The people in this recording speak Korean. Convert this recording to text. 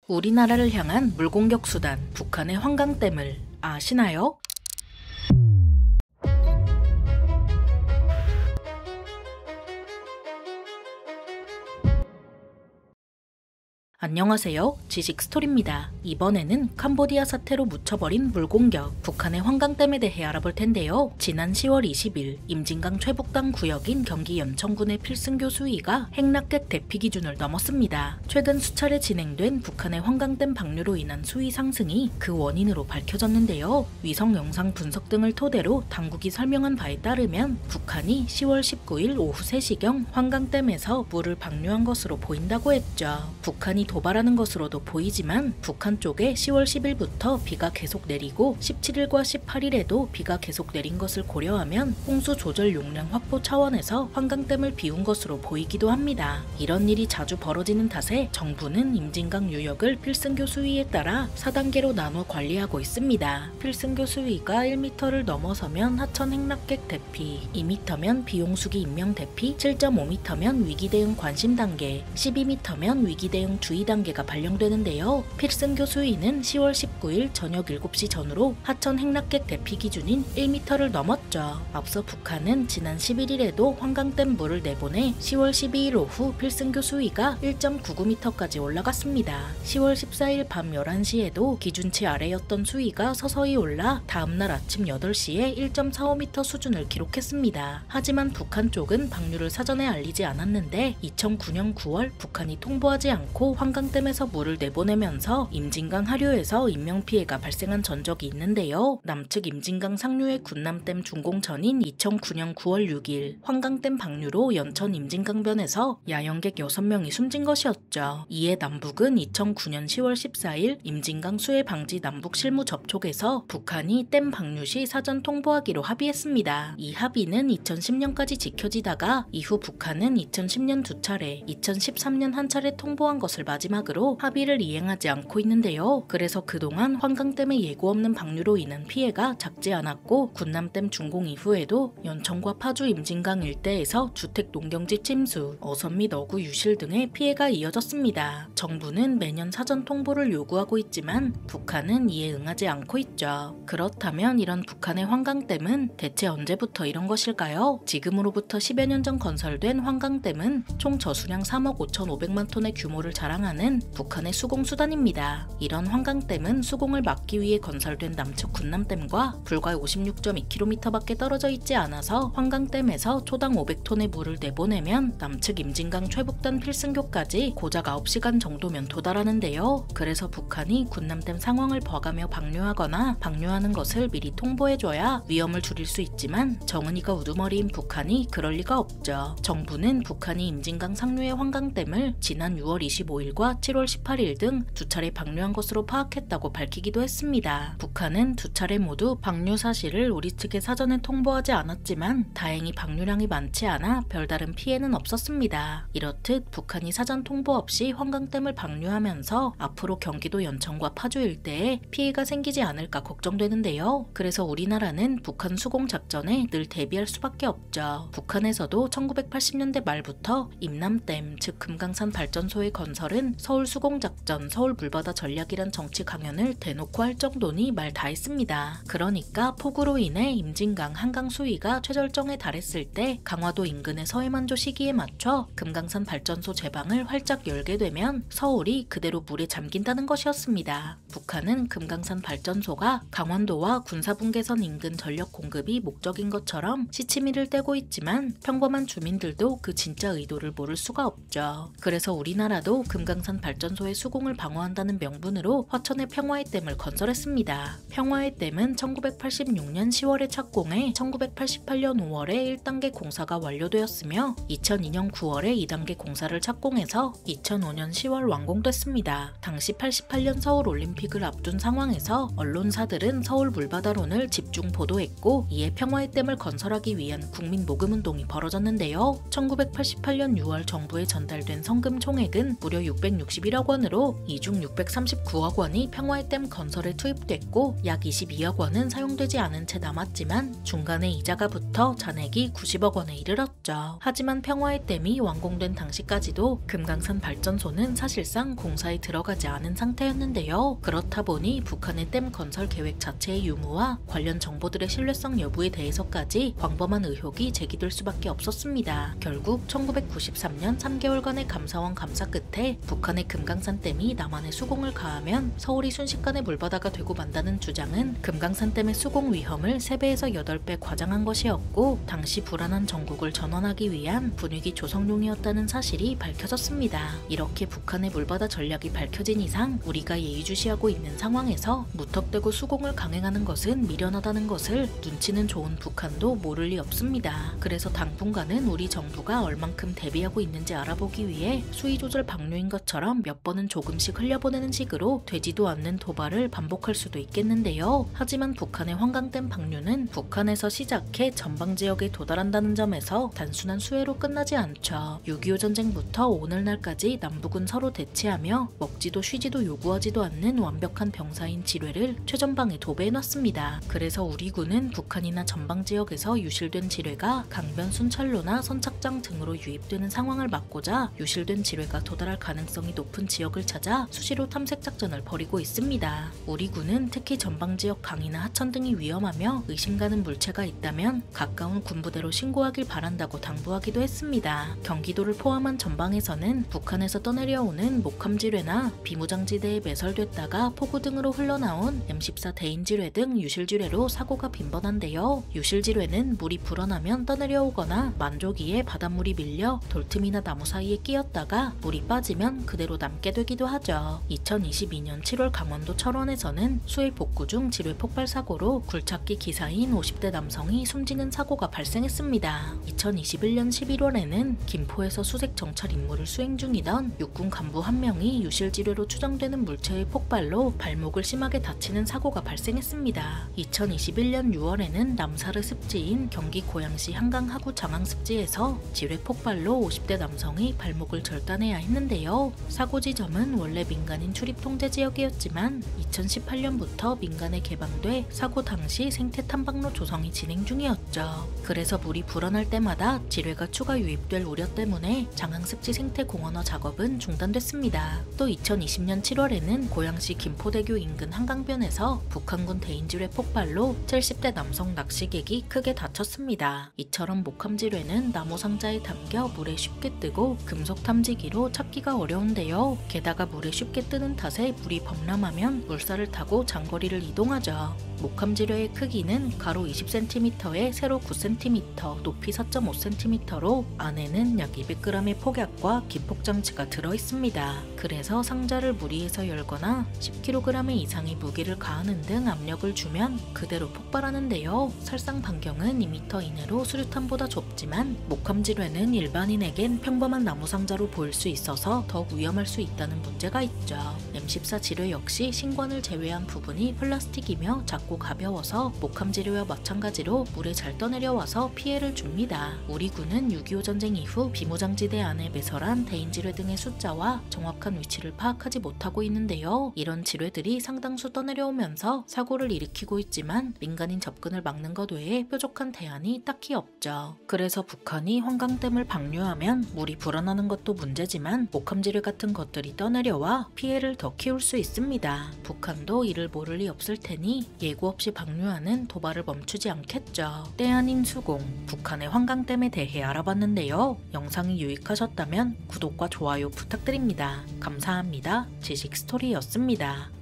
우리나라를 향한 물공격 수단 북한의 환강댐을 아시나요? 안녕하세요. 지식스토리입니다. 이번에는 캄보디아 사태로 묻혀버린 물공격, 북한의 환강댐에 대해 알아볼 텐데요. 지난 10월 20일 임진강 최북단 구역인 경기 연천군의 필승교 수위가 핵낙객 대피 기준을 넘었습니다. 최근 수차례 진행된 북한의 환강댐 방류로 인한 수위 상승이 그 원인으로 밝혀졌는데요. 위성 영상 분석 등을 토대로 당국이 설명한 바에 따르면 북한이 10월 19일 오후 3시경 환강댐에서 물을 방류한 것으로 보인다고 했죠. 북한이 도발하는 것으로도 보이지만 북한 쪽에 10월 10일부터 비가 계속 내리고 17일과 18일에도 비가 계속 내린 것을 고려하면 홍수 조절 용량 확보 차원에서 환강댐을 비운 것으로 보이기도 합니다. 이런 일이 자주 벌어지는 탓에 정부는 임진강 유역을 필승교 수위에 따라 4단계로 나눠 관리하고 있습니다. 필승교 수위가 1m를 넘어서면 하천 핵낙객 대피, 2m면 비용수기 인명 대피, 7.5m면 위기 대응 관심 단계, 12m면 위기 대응 주의 단계가 발령되는데요. 필승교 수위는 10월 19일 저녁 7시 전후로 하천 핵낙객 대피 기준인 1m를 넘었죠. 앞서 북한은 지난 11일에도 환강댐 물을 내보내 10월 12일 오후 필승교 수위가 1.99m까지 올라갔습니다. 10월 14일 밤 11시에도 기준치 아래였던 수위가 서서히 올라 다음날 아침 8시에 1.45m 수준을 기록했습니다. 하지만 북한 쪽은 방류를 사전에 알리지 않았는데 2009년 9월 북한이 통보하지 않고 환강댐에서 물을 내보내면서 임진강 하류에서 인명피해가 발생한 전적이 있는데요. 남측 임진강 상류의 군남댐 준공 전인 2009년 9월 6일 환강댐 방류로 연천 임진강변에서 야영객 6명이 숨진 것이었죠. 이에 남북은 2009년 10월 14일 임진강 수해 방지 남북 실무 접촉에서 북한이 댐 방류 시 사전 통보하기로 합의했습니다. 이 합의는 2010년까지 지켜지다가 이후 북한은 2010년 2차례, 2013년 1차례 통보한 것을 마지막으로 합의를 이행하지 않고 있는데요. 그래서 그동안 환강댐의 예고 없는 방류로 인한 피해가 작지 않았고 군남댐 준공 이후에도 연천과 파주 임진강 일대에서 주택 농경지 침수, 어선 및 어구 유실 등의 피해가 이어졌습니다. 정부는 매년 사전 통보를 요구하고 있지만 북한은 이에 응하지 않고 있죠. 그렇다면 이런 북한의 환강댐은 대체 언제부터 이런 것일까요? 지금으로부터 10여 년 전 건설된 환강댐은 총 저수량 3억 5,500만 톤의 규모를 자랑하는 북한의 수공수단입니다. 이런 환강댐은 수공을 막기 위해 건설된 남측 군남댐과 불과 56.2km밖에 떨어져 있지 않아서 환강댐에서 초당 500톤의 물을 내보내면 남측 임진강 최북단 필승교까지 고작 9시간 정도면 도달하는데요. 그래서 북한이 군남댐 상황을 봐가며 방류하거나 방류하는 것을 미리 통보해줘야 위험을 줄일 수 있지만 정은이가 우두머리인 북한이 그럴 리가 없죠. 정부는 북한이 임진강 상류의 환강댐을 지난 6월 25일과 7월 18일 등 두 차례 방류한 것으로 파악했다고 밝히기도 했습니다. 북한은 두 차례 모두 방류 사실을 우리 측에 사전에 통보하지 않았지만 다행히 방류량이 많지 않아 별다른 피해는 없었습니다. 이렇듯 북한이 사전 통보 없이 환강댐을 방류하면서 앞으로 경기도 연천과 파주 일대에 피해가 생기지 않을까 걱정되는데요. 그래서 우리나라는 북한 수공 작전에 늘 대비할 수밖에 없죠. 북한에서도 1980년대 말부터 임남댐, 즉 금강산 발전소의 건설은 서울 수공작전, 서울 물바다 전략이란 정치 강연을 대놓고 할 정도니 말 다 했습니다. 그러니까 폭우로 인해 임진강 한강 수위가 최절정에 달했을 때 강화도 인근의 서해만조 시기에 맞춰 금강산 발전소 제방을 활짝 열게 되면 서울이 그대로 물에 잠긴다는 것이었습니다. 북한은 금강산 발전소가 강원도와 군사분계선 인근 전력 공급이 목적인 것처럼 시치미를 떼고 있지만 평범한 주민들도 그 진짜 의도를 모를 수가 없죠. 그래서 우리나라도 금강산 발전소의 수공을 방어한다는 명분으로 화천의 평화의 댐을 건설했습니다. 평화의 댐은 1986년 10월에 착공해 1988년 5월에 1단계 공사가 완료되었으며 2002년 9월에 2단계 공사를 착공해서 2005년 10월 완공됐습니다. 당시 88년 서울 올림픽을 앞둔 상황에서 언론사들은 서울 물바다론을 집중 보도했고 이에 평화의 댐을 건설하기 위한 국민 모금운동이 벌어졌는데요. 1988년 6월 정부에 전달된 성금 총액은 무려 600억 661억 원으로 이 중 639억 원이 평화의 댐 건설에 투입됐고 약 22억 원은 사용되지 않은 채 남았지만 중간에 이자가 붙어 잔액이 90억 원에 이르렀죠. 하지만 평화의 댐이 완공된 당시까지도 금강산 발전소는 사실상 공사에 들어가지 않은 상태였는데요. 그렇다 보니 북한의 댐 건설 계획 자체의 유무와 관련 정보들의 신뢰성 여부에 대해서까지 광범한 의혹이 제기될 수밖에 없었습니다. 결국 1993년 3개월간의 감사원 감사 끝에 북한의 금강산 댐이 남한에 수공을 가하면 서울이 순식간에 물바다가 되고 만다는 주장은 금강산 댐의 수공 위험을 3배에서 8배 과장한 것이었고 당시 불안한 전국을 전환하기 위한 분위기 조성용이었다는 사실이 밝혀졌습니다. 이렇게 북한의 물바다 전략이 밝혀진 이상 우리가 예의주시하고 있는 상황에서 무턱대고 수공을 강행하는 것은 미련하다는 것을 눈치는 좋은 북한도 모를 리 없습니다. 그래서 당분간은 우리 정부가 얼만큼 대비하고 있는지 알아보기 위해 수위조절 방류인 것처럼 몇 번은 조금씩 흘려보내는 식으로 되지도 않는 도발을 반복할 수도 있겠는데요. 하지만 북한의 환강댐 방류는 북한에서 시작해 전방지역에 도달한다는 점에서 단순한 수해로 끝나지 않죠. 6.25 전쟁부터 오늘날까지 남북은 서로 대치하며 먹지도 쉬지도 요구하지도 않는 완벽한 병사인 지뢰를 최전방에 도배해놨습니다. 그래서 우리 군은 북한이나 전방지역에서 유실된 지뢰가 강변 순찰로나 선착장 등으로 유입되는 상황을 막고자 유실된 지뢰가 도달할 가능성이 높은 지역을 찾아 수시로 탐색 작전을 벌이고 있습니다. 우리 군은 특히 전방지역 강이나 하천 등이 위험하며 의심가는 물체가 있다면 가까운 군부대로 신고하길 바란다고 당부하기도 했습니다. 경기도를 포함한 전방에서는 북한에서 떠내려오는 목함지뢰나 비무장지대에 매설됐다가 포구 등으로 흘러나온 M14 대인지뢰 등 유실지뢰로 사고가 빈번한데요. 유실지뢰는 물이 불어나면 떠내려오거나 만조기에 바닷물이 밀려 돌틈이나 나무 사이에 끼었다가 물이 빠지면 그대로 남게 되기도 하죠. 2022년 7월 강원도 철원에서는 수해 복구 중 지뢰 폭발 사고로 굴착기 기사인 50대 남성이 숨지는 사고가 발생했습니다. 2021년 11월에는 김포에서 수색 정찰 임무를 수행 중이던 육군 간부 한 명이 유실지뢰로 추정되는 물체의 폭발로 발목을 심하게 다치는 사고가 발생했습니다. 2021년 6월에는 남사르 습지인 경기 고양시 한강 하구 장항 습지에서 지뢰 폭발로 50대 남성이 발목을 절단해야 했는데요. 사고 지점은 원래 민간인 출입 통제 지역이었지만 2018년부터 민간에 개방돼 사고 당시 생태 탐방로 조성이 진행 중이었죠. 그래서 물이 불어날 때마다 지뢰가 추가 유입될 우려 때문에 장항습지 생태공원화 작업은 중단됐습니다. 또 2020년 7월에는 고양시 김포대교 인근 한강변에서 북한군 대인지뢰 폭발로 70대 남성 낚시객이 크게 다쳤습니다. 이처럼 목함지뢰는 나무 상자에 담겨 물에 쉽게 뜨고 금속 탐지기로 찾기가 어려운데요. 게다가 물에 쉽게 뜨는 탓에 물이 범람하면 물살을 타고 장거리를 이동하죠. 목함지뢰의 크기는 가로 20cm에 세로 9cm, 높이 4.5cm로 안에는 약 200g의 폭약과 기폭장치가 들어있습니다. 그래서 상자를 무리해서 열거나 10kg 이상의 무게를 가하는 등 압력을 주면 그대로 폭발하는데요. 살상 반경은 2m 이내로 수류탄보다 좁지만 목함지뢰는 일반인에겐 평범한 나무 상자로 보일 수 있어서 더욱 위험할 수 있다는 문제가 있죠. M14 지뢰 역시 신관을 제외한 부분이 플라스틱이며 작고 가벼워서 목함지뢰와 마찬가지로 물에 잘 떠내려와서 피해를 줍니다. 우리 군은 6.25 전쟁 이후 비무장지대 안에 매설한 대인지뢰 등의 숫자와 정확한 위치를 파악하지 못하고 있는데요. 이런 지뢰들이 상당수 떠내려오면서 사고를 일으키고 있지만 민간인 접근을 막는 것 외에 뾰족한 대안이 딱히 없죠. 그래서 북한이 환강댐을 방류하면 물이 불어나는 것도 문제지만 목함지뢰 같은 것들이 떠내려와 피해를 더 키울 수 있습니다. 북한도 이를 모를 리 없을 테니 예고 없이 방류하는 도발을 멈추지 않겠죠. 때 아닌 수공, 북한의 환강댐에 대해 알아봤는데요. 영상이 유익하셨다면 구독과 좋아요 부탁드립니다. 감사합니다. 지식스토리였습니다.